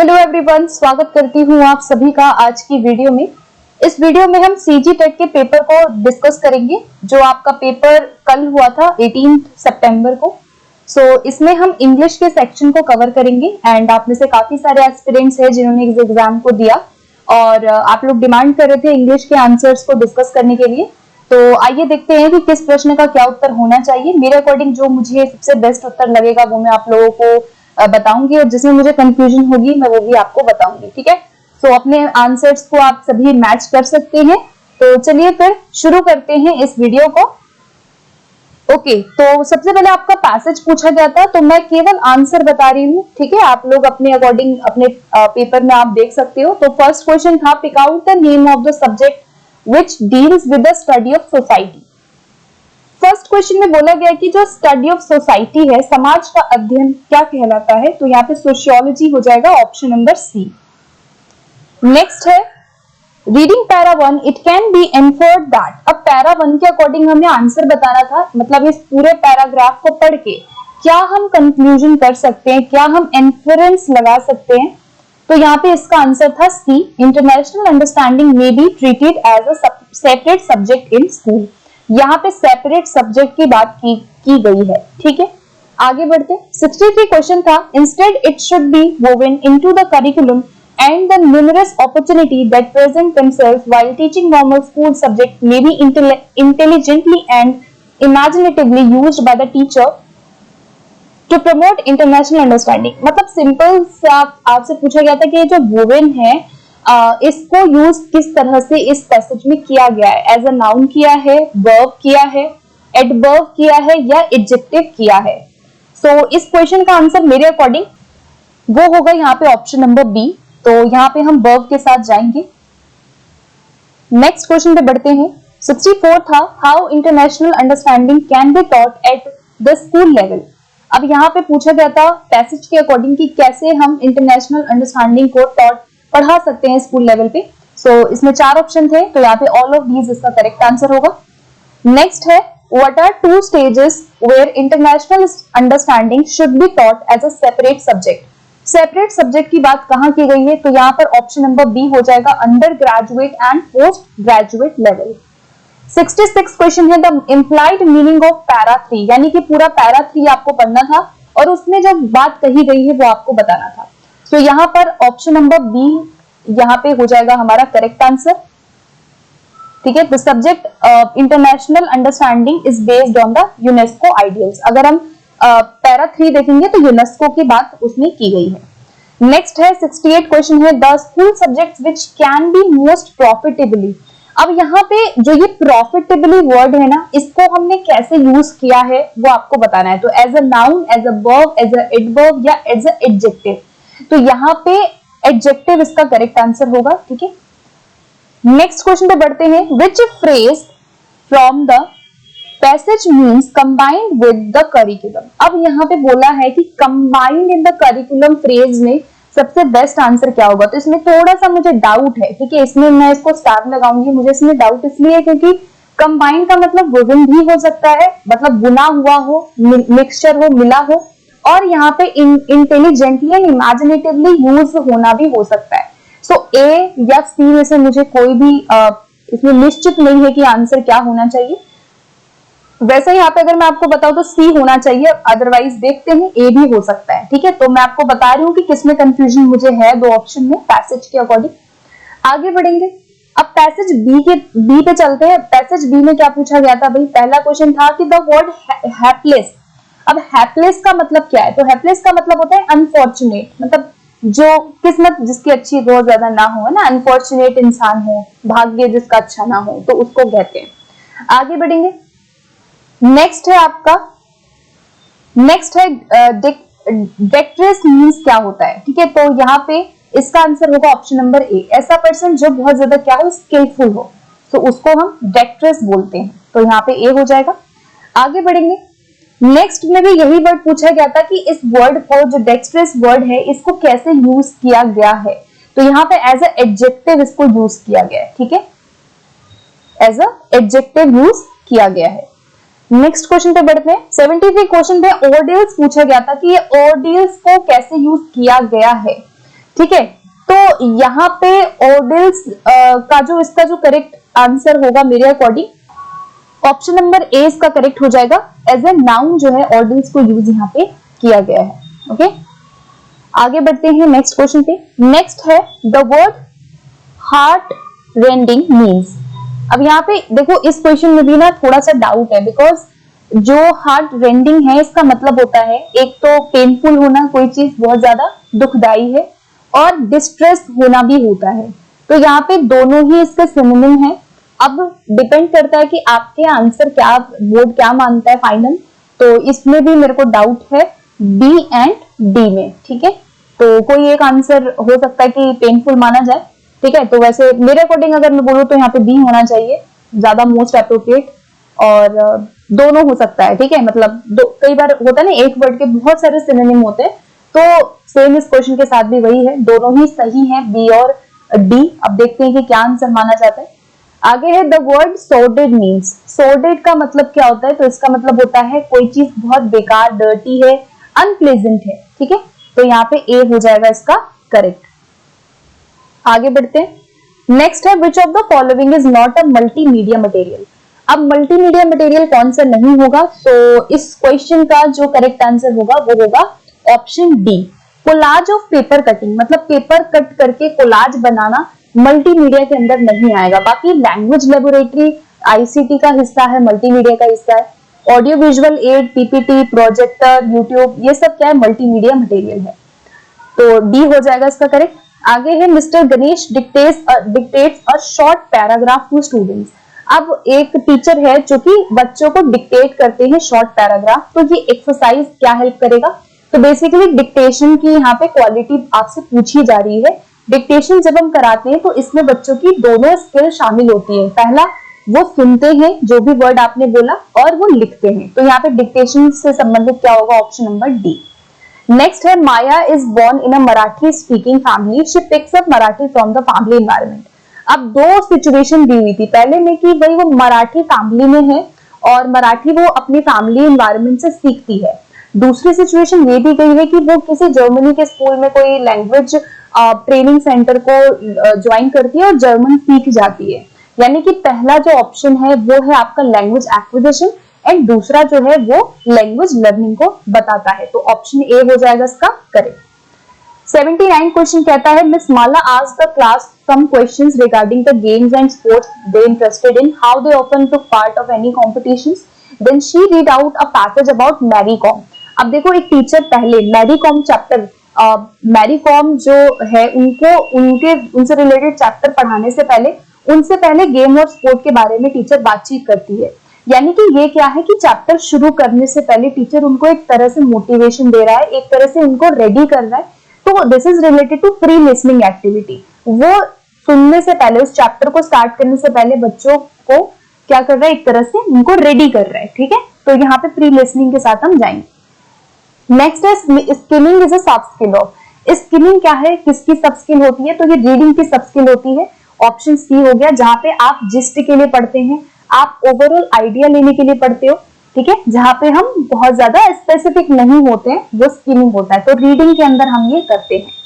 Hello everyone, स्वागत करती हूँ आप सभी का आज की वीडियो में। इस वीडियो में हम सीजी टेट के पेपर को डिस्कस करेंगे जो आपका पेपर कल हुआ था 18 सितंबर को। इसमें हम इंग्लिश के सेक्शन को कवर करेंगे एंड आप में से काफी सारे एस्पिरेंट्स हैं जिन्होंने इस एग्जाम को दिया और आप लोग डिमांड कर रहे थे इंग्लिश के आंसर्स को डिस्कस करने के लिए। तो आइए देखते हैं कि किस प्रश्न का क्या उत्तर होना चाहिए। मेरे अकॉर्डिंग जो मुझे सबसे बेस्ट उत्तर लगेगा वो मैं आप लोगों को बताऊंगी और जिसमें मुझे कंफ्यूजन होगी मैं वो भी आपको बताऊंगी। ठीक है, तो अपने आंसर्स को आप सभी मैच कर सकते हैं। तो चलिए फिर शुरू करते हैं इस वीडियो को। ओके, तो सबसे पहले आपका पैसेज पूछा गया था तो मैं केवल आंसर बता रही हूँ। ठीक है, आप लोग अपने अकॉर्डिंग अपने पेपर में आप देख सकते हो। तो फर्स्ट क्वेश्चन था, pick out the name of the subject which deals with the study of society. First question में बोला गया कि जो स्टडी ऑफ सोसाइटी है, समाज का अध्ययन, क्या कहलाता है? तो यहाँ पे सोशियोलॉजी हो जाएगा, ऑप्शन नंबर सी। नेक्स्ट है reading para 1 it can be inferred that. अब पैरा 1 के अकॉर्डिंग हमें आंसर बताना था, मतलब इस पूरे पैराग्राफ को पढ़ के क्या हम कंक्लूजन कर सकते हैं, क्या हम इन्फरेंस लगा सकते हैं। तो यहाँ पे इसका आंसर था C, international understanding may be treated as a separate subject in school. यहाँ पे सेपरेट सब्जेक्ट की बात की गई है। ठीक है, आगे बढ़ते। 63 क्वेश्चन था, instead it should be woven into the curriculum and the numerous opportunity that present themselves while teaching normal school subject may be intelligently and imaginatively used by the teacher to promote international understanding। मतलब simple से आपसे पूछा गया था कि जो woven है इसको यूज किस तरह से इस पैसेज में किया गया है। एज अ नाउन किया है, वर्ब किया है, एडवर्ब किया है या एडजेक्टिव किया है। सो इस क्वेश्चन का आंसर मेरे अकॉर्डिंग वो होगा यहाँ पे ऑप्शन नंबर बी। तो यहाँ पे हम वर्ब के साथ जाएंगे। नेक्स्ट क्वेश्चन पे बढ़ते हैं। 64 था, how international understanding can be taught at the school level. अब यहाँ पे पूछा गया था पैसेज के अकॉर्डिंग कि कैसे हम इंटरनेशनल अंडरस्टैंडिंग को पढ़ा सकते हैं स्कूल लेवल पे। इसमें 4 ऑप्शन थे, तो यहाँ पे ऑल ऑफ दीज इसका करेक्ट आंसर होगा। नेक्स्ट है, what are 2 stages where international understanding should be taught as a separate subject. Separate subject की बात कहां की गई है? तो यहाँ पर ऑप्शन नंबर बी हो जाएगा, undergraduate and postgraduate level. 66 question है, the implied meaning of para 3, यानी कि पूरा पैरा 3 आपको पढ़ना था और उसमें जो बात कही गई है वो आपको बताना था। तो यहाँ पर ऑप्शन नंबर बी यहाँ पे हो जाएगा हमारा करेक्ट आंसर। ठीक है, the subject international understanding is based on the UNESCO ideals. अगर हम पैरा 3 देखेंगे तो यूनेस्को की बात उसमें की गई है। नेक्स्ट है 68 क्वेश्चन है, the school subjects which can be most profitably. अब यहाँ पे जो ये प्रॉफिटेबली वर्ड है ना, इसको हमने कैसे यूज किया है वो आपको बताना है। तो as a noun, as a verb, as a adverb या एज अ एडजेक्टिव। तो यहाँ पे एडजेक्टिव इसका करेक्ट आंसर होगा। ठीक है, नेक्स्ट क्वेश्चन पे बढ़ते हैं। Which phrase from the passage means combined with the curriculum. अब यहाँ पे बोला है कि combined in the curriculum phrase में सबसे बेस्ट आंसर क्या होगा। तो इसमें थोड़ा सा मुझे डाउट है। ठीक है, इसमें मैं इसको स्टार लगाऊंगी। मुझे इसमें डाउट इसलिए क्योंकि कंबाइंड का मतलब वुवन भी हो सकता है, मतलब बुना हुआ हो, मिक्सचर हो, मिला हो, और यहाँ पे इंटेलिजेंटली एंड इमेजिनेटिवली यूज होना भी हो सकता है। सो ए या सी में से मुझे कोई भी इसमें निश्चित नहीं है कि आंसर क्या होना चाहिए। वैसे यहाँ पे अगर मैं आपको बताऊं तो सी होना चाहिए, अदरवाइज देखते हैं ए भी हो सकता है। ठीक है, तो मैं आपको बता रही हूँ कि किसमें कंफ्यूजन मुझे है 2 ऑप्शन में पैसेज के अकॉर्डिंग। आगे बढ़ेंगे। अब पैसेज बी पे चलते हैं। पैसेज बी में क्या पूछा गया था भाई? पहला क्वेश्चन था कि द वर्ड हैपलेस। अब हैपलेस का मतलब क्या है? तो हैपलेस का मतलब होता है अनफॉर्चुनेट, मतलब जो किस्मत जिसकी अच्छी बहुत ज्यादा ना हो ना, अनफॉर्चुनेट इंसान हो, भाग्य जिसका अच्छा ना हो, तो उसको कहते हैं। आगे बढ़ेंगे। नेक्स्ट है आपका, नेक्स्ट है डेक्ट्रेस मीन्स क्या होता है? ठीक है, तो यहाँ पे इसका आंसर होगा ऑप्शन नंबर ए, ऐसा पर्सन जो बहुत ज्यादा क्या हो, स्किलफुल हो, तो उसको हम डेक्ट्रेस बोलते हैं। तो यहाँ पे ए हो जाएगा। आगे बढ़ेंगे। नेक्स्ट में भी यही वर्ड पूछा गया था कि इस वर्ड को, जो डेक्ट्रेस वर्ड है, इसको कैसे यूज किया गया है। तो यहाँ पे एज अ एडजेक्टिव इसको यूज किया गया है। ठीक है, एज अ एडजेक्टिव यूज किया गया है। नेक्स्ट क्वेश्चन पे बढ़ते हैं। 73 क्वेश्चन पे ऑर्डियल्स पूछा गया था कि ये ऑर्डियल्स को कैसे यूज किया गया है। ठीक है, तो यहाँ पे ऑर्डिल्स का जो इसका जो करेक्ट आंसर होगा मेरे अकॉर्डिंग ऑप्शन नंबर ए इसका करेक्ट हो जाएगा। एज ए नाउन जो है ऑर्डिल्स को यूज यहाँ पे किया गया है। ओके, आगे बढ़ते हैं नेक्स्ट क्वेश्चन पे। नेक्स्ट है the word heart rending means. अब यहाँ पे देखो इस क्वेश्चन में भी ना थोड़ा सा डाउट है, बिकॉज जो हार्ट रेंडिंग है इसका मतलब होता है एक तो पेनफुल होना, कोई चीज बहुत ज्यादा दुखदाई है, और डिस्ट्रेस होना भी होता है। तो यहाँ पे दोनों ही इसके सिनोनिम है। अब डिपेंड करता है कि आपके आंसर क्या, बोर्ड क्या मानता है फाइनल। तो इसमें भी मेरे को डाउट है बी एंड डी में। ठीक है, तो कोई एक आंसर हो सकता है कि पेनफुल माना जाए। ठीक है, तो वैसे मेरे अकॉर्डिंग अगर मैं बोलूँ तो यहाँ पे बी होना चाहिए ज्यादा मोस्ट अप्रोप्रिएट, और दोनों हो सकता है। ठीक है, मतलब कई बार होता है ना एक वर्ड के बहुत सारे सिनोनिम होते हैं, तो सेम इस क्वेश्चन के साथ भी वही है, दोनों ही सही है बी और डी। अब देखते हैं कि क्या आंसर माना जाता है। आगे है the word sorted means. Sorted का मतलब क्या होता है, तो इसका मतलब होता है कोई चीज बहुत बेकार, डर्टी है, अनप्लेजेंट है। ठीक है, तो यहाँ पे ए हो जाएगा इसका करेक्ट। आगे बढ़ते हैं। नेक्स्ट है विच of the following is not a multimedia material. अब मल्टीमीडिया मटेरियल कौन सा नहीं होगा, तो इस क्वेश्चन का जो करेक्ट आंसर होगा वो होगा option D, collage of paper cutting. मतलब पेपर कट करके कोलाज बनाना मल्टीमीडिया के अंदर नहीं आएगा। बाकी लैंग्वेज लेबोरेटरी आईसीटी का हिस्सा है, मल्टीमीडिया का हिस्सा है। Audio visual add, PPT, projector, YouTube, ये सब क्या है, मल्टीमीडिया मटेरियल है। तो डी हो जाएगा इसका करेक्ट। आगे है mister Ganesh dictates a short paragraph to students. अब एक टीचर है जो कि बच्चों को डिक्टेट करते हैं शॉर्ट पैराग्राफ, तो ये एक्सरसाइज क्या हेल्प करेगा, तो बेसिकली डिक्टेशन की यहाँ पे क्वालिटी आपसे पूछी जा रही है। डिक्टेशन जब हम कराते हैं तो इसमें बच्चों की दोनों स्किल शामिल होती है। पहला वो सुनते हैं जो भी वर्ड आपने बोला, और वो लिखते हैं। तो यहाँ पे डिक्टेशन से संबंधित क्या होगा, ऑप्शन नंबर डी। नेक्स्ट है Maya is born in a Marathi speaking family, she picks up Marathi from the family environment. अब दो सिचुएशन दी हुई थी, पहले में कि भाई वो मराठी फैमिली में है और मराठी वो अपनी फैमिली एनवायरनमेंट से सीखती है। दूसरी सिचुएशन ये दी गई है कि वो किसी जर्मनी के स्कूल में कोई लैंग्वेज ट्रेनिंग सेंटर को ज्वाइन करती है और जर्मन सीख जाती है। यानी कि पहला जो ऑप्शन है वो है आपका लैंग्वेज एक्विजिशन, एंड दूसरा जो है वो लैंग्वेज लर्निंग को बताता है। तो ऑप्शन ए हो जाएगा इसका करेक्ट। 79 क्वेश्चन कहता है miss Mala asked the class some questions regarding the games and sports they interested in, how they often took part of any competitions, then she read out a passage about Mary Kom। अब देखो एक teacher पहले Mary Kom chapter, Mary Kom जो है उनसे related chapter पढ़ाने से पहले उनसे पहले गेम और स्पोर्ट के बारे में टीचर बातचीत करती है। यानी कि ये क्या है कि चैप्टर शुरू करने से पहले टीचर उनको एक तरह से मोटिवेशन दे रहा है, एक तरह से उनको रेडी कर रहा है। तो this is related to pre listening activity. वो सुनने से पहले, उस चैप्टर को स्टार्ट करने से पहले बच्चों को क्या कर रहा है, एक तरह से उनको रेडी कर रहा है। ठीक है, तो यहाँ पे प्री लिसनिंग के साथ हम जाएंगे। नेक्स्ट है स्किमिंग इज अ सब स्किल ऑफ। स्किमिंग क्या है, किसकी सब स्किल होती है, तो ये रीडिंग की सब स्किल होती है। ऑप्शन सी हो गया, जहां पे आप जिस्ट के लिए पढ़ते हैं, आप ओवरऑल आइडिया लेने के लिए पढ़ते हो। ठीक है, जहां पे हम बहुत ज्यादा स्पेसिफिक नहीं होते हैं, वो स्किमिंग होता है। तो रीडिंग के अंदर हम ये करते हैं।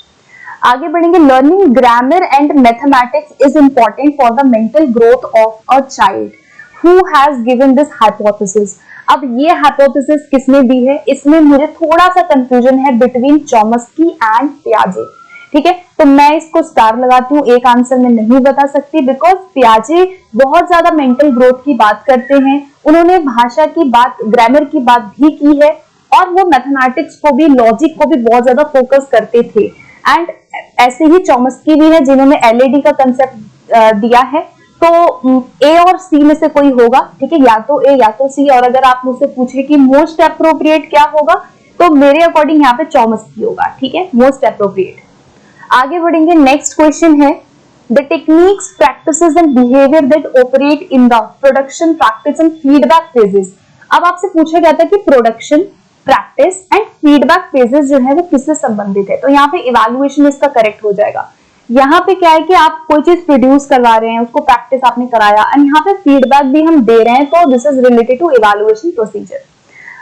आगे बढ़ेंगे। Learning grammar and mathematics is important for the mental growth of a child, who has given this hypothesis. अब ये हाइपोथेसिस किसने दी है, इसमें मुझे थोड़ा सा कंफ्यूजन है बिटवीन चॉम्स्की एंड पियाजे। ठीक है, तो मैं इसको स्टार लगाती हूँ, एक आंसर में नहीं बता सकती, बिकॉज पियाजे बहुत ज्यादा मेंटल ग्रोथ की बात करते हैं। उन्होंने भाषा की बात, ग्रामर की बात भी की है, और वो मैथमेटिक्स को भी, लॉजिक को भी बहुत ज्यादा फोकस करते थे। एंड ऐसे ही चॉम्स्की भी है जिन्होंने एलएडी का कंसेप्ट दिया है। तो ए और सी में से कोई होगा। ठीक है, या तो ए या तो सी। और अगर आप मुझसे पूछे कि मोस्ट अप्रोप्रिएट क्या होगा, तो मेरे अकॉर्डिंग यहाँ पे चॉम्स्की होगा। ठीक है, मोस्ट अप्रोप्रिएट। आगे बढ़ेंगे। नेक्स्ट क्वेश्चन है the techniques, practices and behaviour that operate in the production, practice and feedback phases. अब आपसे पूछा गया था कि production, practice and feedback phases जो है वो किससे संबंधित है, तो यहाँ पे इवैल्यूएशन इसका करेक्ट हो जाएगा। यहाँ पे क्या है कि आप कोई चीज प्रोड्यूस करवा रहे हैं, उसको प्रैक्टिस आपने कराया, एंड यहाँ पे फीडबैक भी हम दे रहे हैं, तो this is related to evaluation procedure.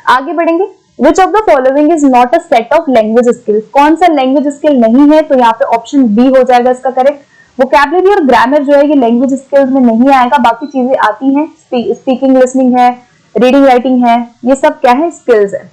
आगे बढ़ेंगे। Which of the following is not a set of language skills, कौन सा लैंग्वेज स्किल नहीं है, तो यहाँ पे ऑप्शन बी हो जाएगा इसका करेक्ट। वोकैबुलरी और ग्रामर जो है ये लैंग्वेज स्किल्स में नहीं आएगा, बाकी चीजें आती हैं, स्पीकिंग लिसनिंग है, रीडिंग राइटिंग है, ये सब क्या है, स्किल्स है।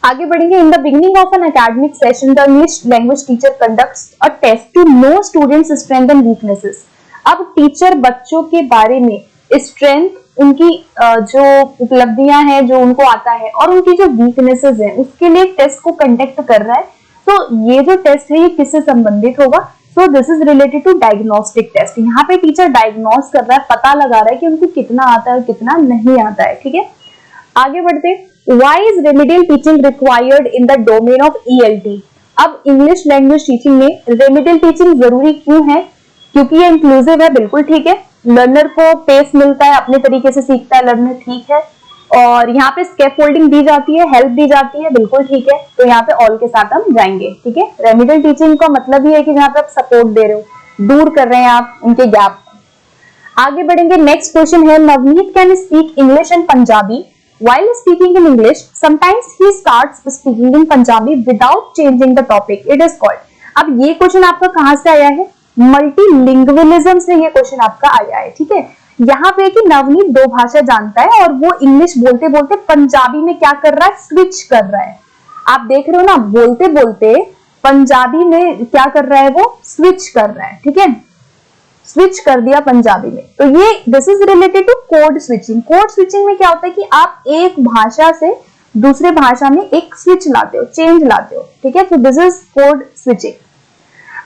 आगे बढ़ेंगे। In the beginning of an academic session the English language teacher conducts a test to know students strength and weaknesses. अब टीचर बच्चों के बारे में स्ट्रेंथ, उनकी जो उपलब्धियां हैं, जो उनको आता है, और उनकी जो वीकनेसेस हैं, उसके लिए टेस्ट को कंडक्ट कर रहा है। तो ये जो टेस्ट है ये किससे संबंधित होगा? So this is related to diagnostic test. यहाँ पे टीचर डायग्नोस कर रहा है, पता लगा रहा है कि उनको कितना आता है और कितना नहीं आता है। ठीक है, आगे बढ़ते। Why is remedial teaching required in the domain of ELT? अब इंग्लिश लैंग्वेज टीचिंग में रेमिडियल टीचिंग जरूरी क्यों है? क्योंकि ये इंक्लूसिव है, बिल्कुल ठीक है। लर्नर को पेस मिलता है, अपने तरीके से सीखता है लर्नर, ठीक है। और यहाँ पे स्कैफोल्डिंग दी जाती है, हेल्प दी जाती है, बिल्कुल ठीक है। तो यहाँ पे ऑल के साथ हम जाएंगे। ठीक है, रेमिडियल टीचिंग का मतलब ये है कि जहाँ पे आप सपोर्ट दे रहे हो, दूर कर रहे हैं आप उनके गैप। आगे बढ़ेंगे। नेक्स्ट क्वेश्चन है, Navneet can speak English and Punjabi while speaking in English. Sometimes he starts speaking in Punjabi without changing the topic. It is called. अब ये क्वेश्चन आपका कहां से आया है? मल्टीलिंग्विलिज्म से ये क्वेश्चन आपका आया है। ठीक है, यहाँ पे कि नवनीत 2 भाषा जानता है और वो इंग्लिश बोलते बोलते पंजाबी में क्या कर रहा है? स्विच कर रहा है। आप देख रहे हो ना, बोलते बोलते पंजाबी में क्या कर रहा है? वो स्विच कर रहा है। ठीक है, स्विच कर दिया पंजाबी में। तो ये this is related to code switching. Code switching में क्या होता है कि आप एक भाषा से दूसरे भाषा में एक स्विच लाते हो, चेंज लाते हो। ठीक है, तो दिस इज कोड स्विचिंग।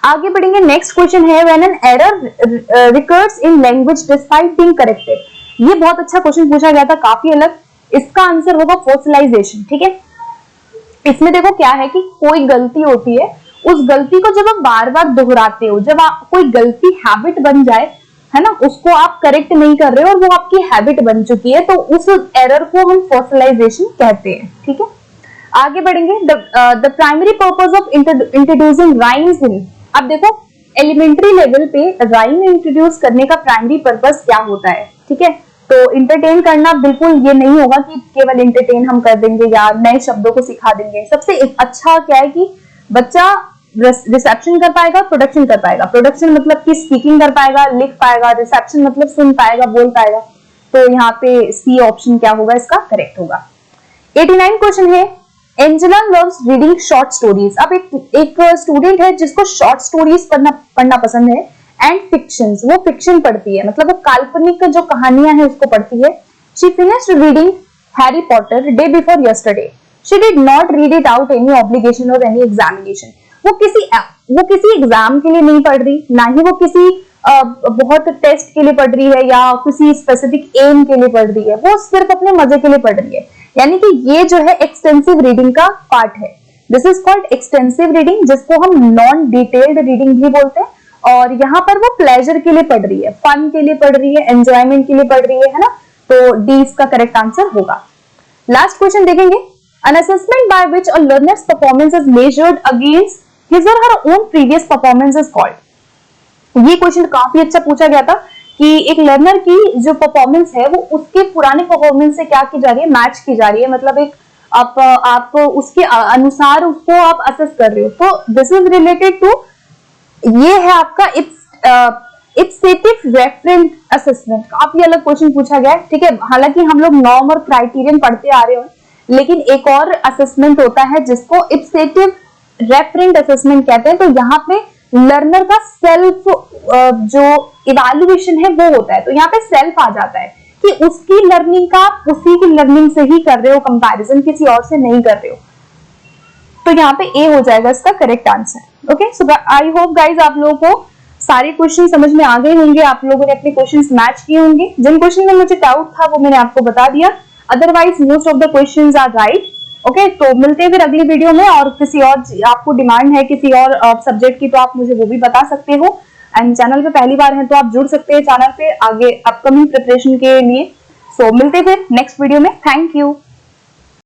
आगे बढ़ेंगे। नेक्स्ट क्वेश्चन है, when an error recurs in language despite being corrected. ये बहुत अच्छा क्वेश्चन पूछा गया था, काफी अलग। इसका आंसर होगा फॉसिलाइजेशन। ठीक है, इसमें देखो क्या है कि कोई गलती होती है, उस गलती को जब आप बार बार दोहराते हो, जब आप कोई गलती हैबिट बन जाए, है ना, उसको आप करेक्ट नहीं कर रहे हो और वो आपकी हैबिट बन चुकी है, तो उस एरर को हम फॉसिलाइजेशन कहते हैं। ठीक है, आगे बढ़ेंगे। The primary purpose of introducing rhymes in. अब देखो, एलिमेंट्री लेवल पे राइम इंट्रोड्यूस करने का प्राइमरी पर्पस क्या होता है? ठीक है, तो इंटरटेन करना, बिल्कुल ये नहीं होगा कि केवल इंटरटेन हम कर देंगे या नए शब्दों को सिखा देंगे। सबसे अच्छा क्या है कि बच्चा रिसेप्शन कर पाएगा, प्रोडक्शन कर पाएगा। प्रोडक्शन मतलब कि स्पीकिंग कर पाएगा, लिख पाएगा। रिसेप्शन मतलब सुन पाएगा, बोल पाएगा। तो यहाँ पे सी ऑप्शन क्या होगा इसका? करेक्ट होगा। 89 क्वेश्चन है, Angela loves reading short stories. अब एक स्टूडेंट है जिसको शॉर्ट स्टोरीज पढ़ना पसंद है एंड फिक्शंस, वो फिक्शन पढ़ती है, मतलब वो काल्पनिक जो कहानियां हैं उसको पढ़ती है। She finished reading Harry Potter day before yesterday. She did not read it out any obligation or any examination. वो किसी एग्जाम के लिए नहीं पढ़ रही, ना ही वो किसी बहुत टेस्ट के लिए पढ़ रही है या किसी स्पेसिफिक एम के लिए पढ़ रही है, वो सिर्फ अपने मजे के लिए पढ़ रही है। यानी कि ये जो है एक्सटेंसिव रीडिंग का पार्ट है। This is called extensive reading, जिसको हम नॉन डिटेल्ड रीडिंग भी बोलते हैं। और यहाँ पर वो प्लेजर के लिए पढ़ रही है, फन के लिए पढ़ रही है, एंजॉयमेंट के लिए पढ़ रही है ना। तो डी इसका करेक्ट आंसर होगा। लास्ट क्वेश्चन देखेंगे। An assessment by which a learner's performance is measured against his or her own previous performance is called. ये क्वेश्चन काफी अच्छा पूछा गया था कि एक लर्नर की जो परफॉर्मेंस है वो उसके पुराने परफॉर्मेंस से क्या की जा रही है? मैच की जा रही है। मतलब एक आप उसके अनुसार उसको आप असेस कर रहे हो। तो दिस इज रिलेटेड टू, ये है आपका इप्सेटिव रेफरेंस असेसमेंट। काफी अलग क्वेश्चन पूछा गया है। ठीक है, हालांकि हम लोग नॉर्म और क्राइटेरियन पढ़ते आ रहे हो, लेकिन एक और असेसमेंट होता है जिसको इप्सेटिव रेफरेंट असेसमेंट कहते हैं। तो यहाँ पे लर्नर का सेल्फ जो इवैल्यूएशन है वो होता है। तो यहाँ पे सेल्फ आ जाता है कि उसकी लर्निंग का उसी की लर्निंग से ही कर रहे हो, कंपैरिजन किसी और से नहीं कर रहे हो। तो यहाँ पे ए हो जाएगा इसका correct answer. Okay, so I hope guys आप लोगों को सारे क्वेश्चन समझ में आ गए होंगे, आप लोगों ने अपने क्वेश्चंस मैच किए होंगे। जिन क्वेश्चन में मुझे डाउट था वो मैंने आपको बता दिया, otherwise most of the questions are right. Okay, तो मिलते हैं फिर अगली वीडियो में। और किसी और आपको डिमांड है किसी और सब्जेक्ट की तो आप मुझे वो भी बता सकते हो। एंड चैनल पे पहली बार है तो आप जुड़ सकते हैं चैनल पे आगे अपकमिंग प्रिपरेशन के लिए। सो मिलते हैं फिर नेक्स्ट वीडियो में। Thank you.